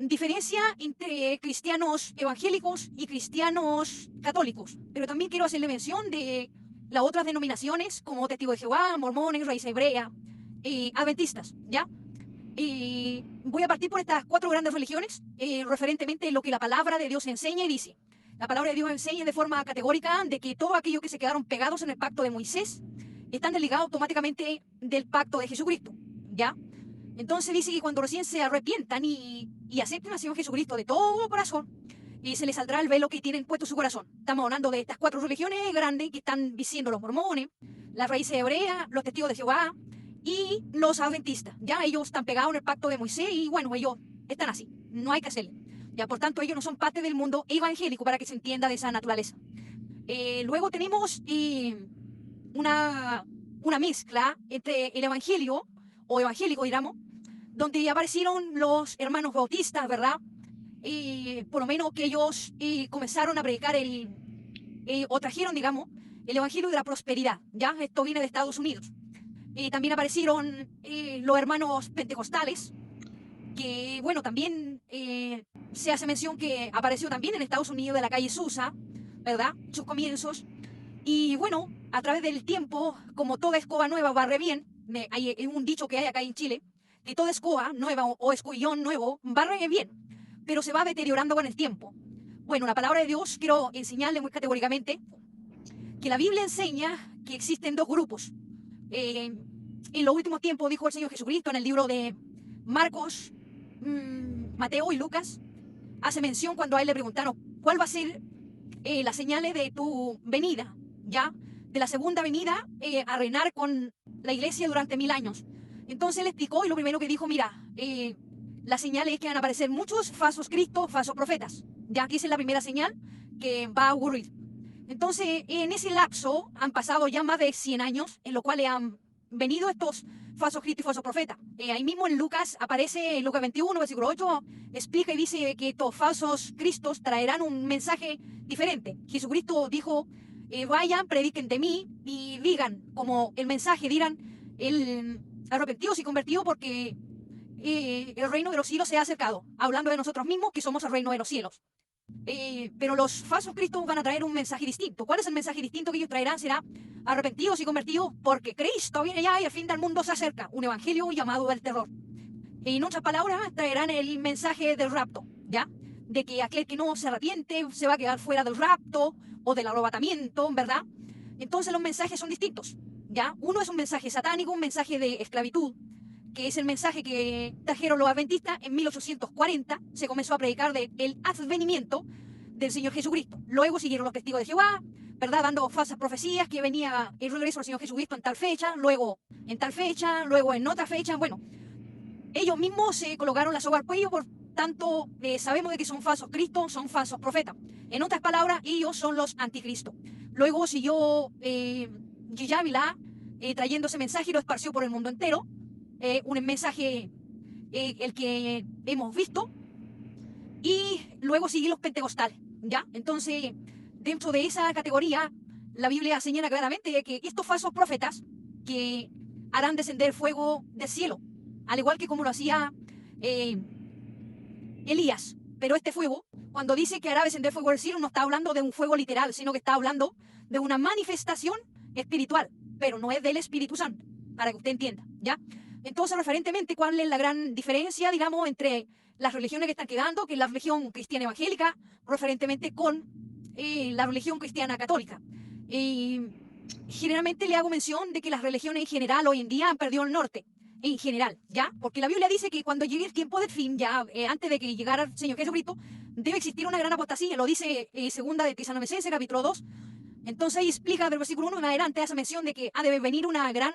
diferencia entre cristianos evangélicos y cristianos católicos, pero también quiero hacerle mención de las otras denominaciones como Testigos de Jehová, Mormones, Raíz Hebrea, Adventistas, ¿ya? Y voy a partir por estas 4 grandes religiones, referentemente a lo que la palabra de Dios enseña y dice. La palabra de Dios enseña de forma categórica de que todo aquello que se quedaron pegados en el pacto de Moisés están desligados automáticamente del pacto de Jesucristo, ¿ya? Entonces dice que cuando recién se arrepientan y acepten al Señor Jesucristo de todo corazón, y se les saldrá el velo que tienen puesto en su corazón. Estamos hablando de estas 4 religiones grandes que están diciendo los mormones, las raíces hebreas, los testigos de Jehová y los adventistas. Ya ellos están pegados en el pacto de Moisés y bueno, ellos están así. No hay que hacerle. Ya por tanto ellos no son parte del mundo evangélico para que se entienda de esa naturaleza. Luego tenemos una mezcla entre el evangelio o evangélico, digamos, donde aparecieron los hermanos bautistas, ¿verdad? Por lo menos que ellos comenzaron a predicar o trajeron, digamos, el evangelio de la prosperidad, ¿ya? Esto viene de Estados Unidos. También aparecieron los hermanos pentecostales, que, bueno, también se hace mención que apareció también en Estados Unidos de la calle Susa, ¿verdad? Sus comienzos. Y, bueno, a través del tiempo, como toda escoba nueva barre bien, hay un dicho que hay acá en Chile, que toda escoba nueva o escobillón nuevo barre bien, pero se va deteriorando con el tiempo. Bueno, la palabra de Dios, quiero enseñarle muy categóricamente que la Biblia enseña que existen 2 grupos. En los últimos tiempos, dijo el Señor Jesucristo en el libro de Marcos, Mateo y Lucas, hace mención cuando a él le preguntaron cuál va a ser las señales de tu venida, ya, de la segunda venida a reinar con la iglesia durante 1000 años. Entonces él explicó y lo primero que dijo, mira, la señal es que van a aparecer muchos falsos cristos, falsos profetas. Ya aquí es la primera señal que va a ocurrir. Entonces, en ese lapso han pasado ya más de 100 años en los cuales han venido estos falsos cristos y falsos profetas. Ahí mismo en Lucas aparece, en Lucas 21, versículo 8, explica y dice que estos falsos cristos traerán un mensaje diferente. Jesucristo dijo, vayan, prediquen de mí y digan, como el mensaje, dirán, el arrepentidos y convertidos porque el reino de los cielos se ha acercado, hablando de nosotros mismos que somos el reino de los cielos. Pero los falsos cristos van a traer un mensaje distinto. ¿Cuál es el mensaje distinto que ellos traerán? Será arrepentidos y convertidos porque Cristo viene ya y el fin del mundo se acerca. Un evangelio llamado del terror. En otras palabras, traerán el mensaje del rapto, ¿ya? De que aquel que no se arrepiente se va a quedar fuera del rapto o del arrebatamiento, ¿verdad? Entonces los mensajes son distintos, ¿ya? Uno es un mensaje satánico, un mensaje de esclavitud, que es el mensaje que trajeron los adventistas en 1840, se comenzó a predicar del advenimiento del Señor Jesucristo. Luego siguieron los testigos de Jehová, ¿verdad? Dando falsas profecías que venía el regreso del Señor Jesucristo en tal fecha, luego en tal fecha, luego en otra fecha. Bueno, ellos mismos se colocaron la soga al cuello, por tanto sabemos de que son falsos cristos, son falsos profetas. En otras palabras, ellos son los anticristos. Luego siguió Yávila trayendo ese mensaje y lo esparció por el mundo entero. Un mensaje el que hemos visto, y luego siguen los pentecostales, ¿ya? Entonces, dentro de esa categoría, la Biblia señala claramente que estos falsos profetas que harán descender fuego del cielo, al igual que como lo hacía Elías, pero este fuego, cuando dice que hará descender fuego del cielo, no está hablando de un fuego literal, sino que está hablando de una manifestación espiritual, pero no es del Espíritu Santo, para que usted entienda, ¿ya? Entonces, referentemente, ¿cuál es la gran diferencia, digamos, entre las religiones que están quedando, que es la religión cristiana evangélica, referentemente con la religión cristiana católica? Generalmente le hago mención de que las religiones en general hoy en día han perdido el norte, en general, ¿ya? Porque la Biblia dice que cuando llegue el tiempo del fin, ya antes de que llegara el Señor Jesucristo, debe existir una gran apostasía, lo dice segunda de Tesalonicenses, capítulo 2. Entonces ahí explica del versículo 1 en adelante, hace mención de que ha de venir una gran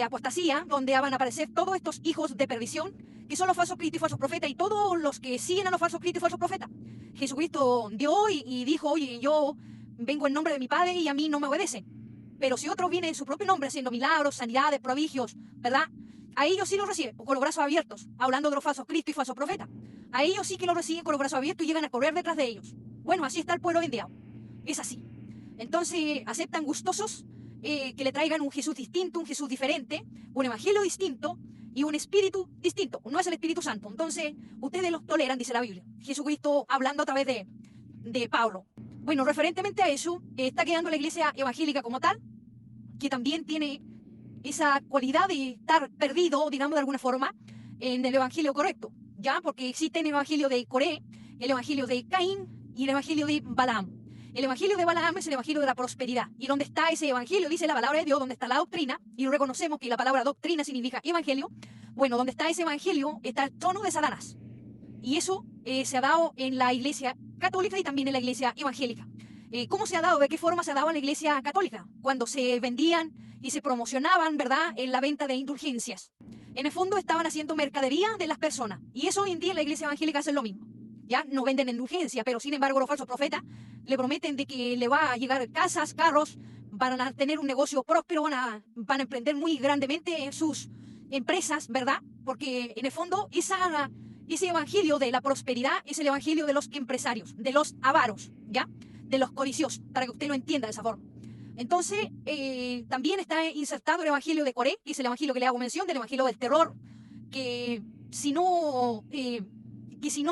apostasía, donde van a aparecer todos estos hijos de perdición, que son los falsos cristos y falsos profetas, y todos los que siguen a los falsos cristos y falsos profetas. Jesucristo dio y dijo, oye, yo vengo en nombre de mi Padre y a mí no me obedecen. Pero si otro viene en su propio nombre haciendo milagros, sanidades, prodigios, ¿verdad? A ellos sí los reciben con los brazos abiertos, hablando de los falsos cristos y falsos profetas. A ellos sí que los reciben con los brazos abiertos y llegan a correr detrás de ellos. Bueno, así está el pueblo hoy en día. Es así. Entonces aceptan gustosos que le traigan un Jesús distinto, un Jesús diferente, un evangelio distinto, y un espíritu distinto, no es el Espíritu Santo. Entonces, ustedes los toleran, dice la Biblia. Jesucristo hablando a través de Pablo. Bueno, referentemente a eso, está quedando la iglesia evangélica como tal, que también tiene esa cualidad de estar perdido, digamos de alguna forma, en el evangelio correcto, ¿ya? Porque existe el evangelio de Coré, el evangelio de Caín y el evangelio de Balaam. El evangelio de Balaam es el evangelio de la prosperidad. ¿Y dónde está ese evangelio? Dice la palabra de Dios, donde está la doctrina, y reconocemos que la palabra doctrina significa evangelio. Bueno, donde está ese evangelio está el trono de Satanás. Y eso se ha dado en la iglesia católica y también en la iglesia evangélica. ¿Cómo se ha dado? ¿De qué forma se ha dado en la iglesia católica? Cuando se vendían y se promocionaban, ¿verdad?, en la venta de indulgencias. En el fondo estaban haciendo mercadería de las personas. Y eso hoy en día en la iglesia evangélica hace lo mismo. Ya no venden indulgencia, pero sin embargo los falsos profetas le prometen de que le va a llegar casas, carros, van a tener un negocio próspero, van a emprender muy grandemente en sus empresas, ¿verdad? Porque en el fondo ese evangelio de la prosperidad es el evangelio de los empresarios, de los avaros, ¿ya? De los codiciosos, para que usted lo entienda de esa forma. Entonces, también está insertado el evangelio de Coré, que es el evangelio que le hago mención, del evangelio del terror, que si no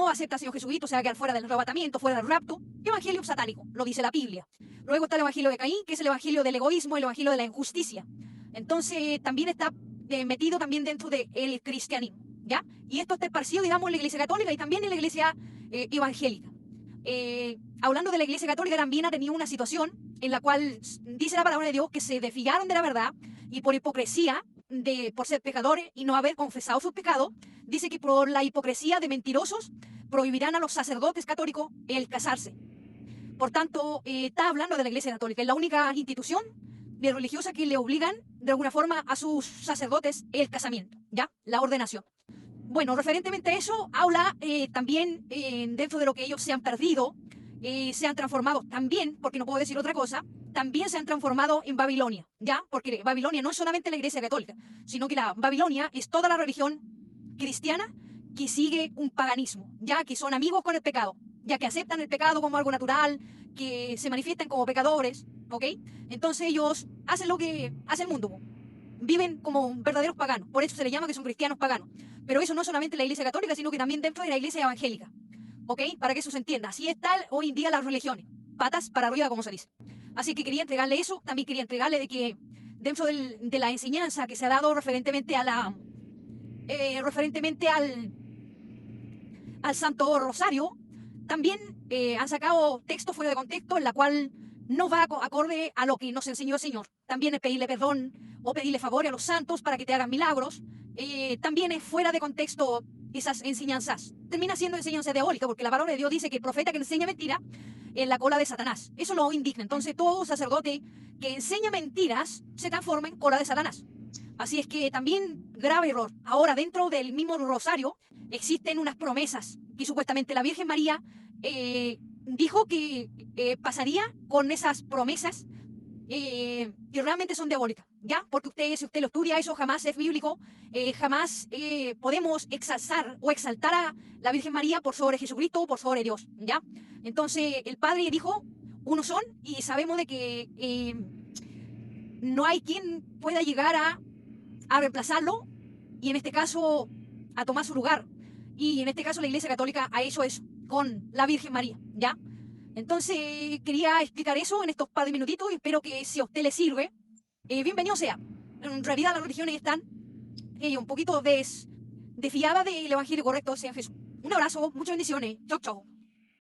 acepta al Señor Jesucristo, se va a quedar fuera del arrebatamiento, fuera del rapto. Evangelio satánico, lo dice la Biblia. Luego está el evangelio de Caín, que es el evangelio del egoísmo, el evangelio de la injusticia. Entonces, también está metido también dentro del cristianismo, ¿ya? Y esto está esparcido, digamos, en la iglesia católica y también en la iglesia evangélica. Hablando de la iglesia católica, también ha tenido una situación en la cual dice la palabra de Dios que se desfiaron de la verdad y por hipocresía, por ser pecadores y no haber confesado sus pecados, dice que por la hipocresía de mentirosos prohibirán a los sacerdotes católicos el casarse. Por tanto, está hablando de la iglesia católica, es la única institución religiosa que le obligan de alguna forma a sus sacerdotes el casamiento, ¿ya? La ordenación. Bueno, referentemente a eso, habla también dentro de lo que ellos se han perdido, se han transformado también, porque no puedo decir otra cosa, también se han transformado en Babilonia, ¿ya? Porque Babilonia no es solamente la iglesia católica, sino que la Babilonia es toda la religión cristiana que sigue un paganismo, ya que son amigos con el pecado, ya que aceptan el pecado como algo natural, que se manifiestan como pecadores, ¿ok? Entonces ellos hacen lo que hace el mundo, viven como verdaderos paganos, por eso se les llama que son cristianos paganos. Pero eso no solamente en la iglesia católica, sino que también dentro de la iglesia evangélica, ¿ok? Para que eso se entienda. Así están hoy en día las religiones, patas para arriba, como se dice. Así que quería entregarle eso, también quería entregarle de que dentro de la enseñanza que se ha dado referentemente a al Santo Rosario, también han sacado textos fuera de contexto en la cual no va acorde a lo que nos enseñó el Señor. También es pedirle perdón o pedirle favor a los santos para que te hagan milagros. También es fuera de contexto esas enseñanzas. Termina siendo enseñanza diabólica porque la palabra de Dios dice que el profeta que enseña mentira en la cola de Satanás. Eso lo indigna. Entonces todo sacerdote que enseña mentiras se transforma en cola de Satanás. Así es que también grave error. Ahora dentro del mismo rosario existen unas promesas que supuestamente la Virgen María dijo que pasaría con esas promesas y realmente son diabólicas, ¿ya? Porque si usted lo estudia, eso jamás es bíblico, jamás podemos exaltar a la Virgen María por sobre Jesucristo o por sobre Dios, ¿ya? Entonces el Padre y el Hijo uno son y sabemos de que no hay quien pueda llegar a reemplazarlo y en este caso a tomar su lugar. Y en este caso la Iglesia Católica ha hecho eso con la Virgen María, ¿ya? Entonces quería explicar eso en estos par de minutitos y espero que si a usted le sirve, bienvenido sea. En realidad las religiones están un poquito desfiadas del Evangelio correcto, sea Jesús. Un abrazo, muchas bendiciones. Chau, chau.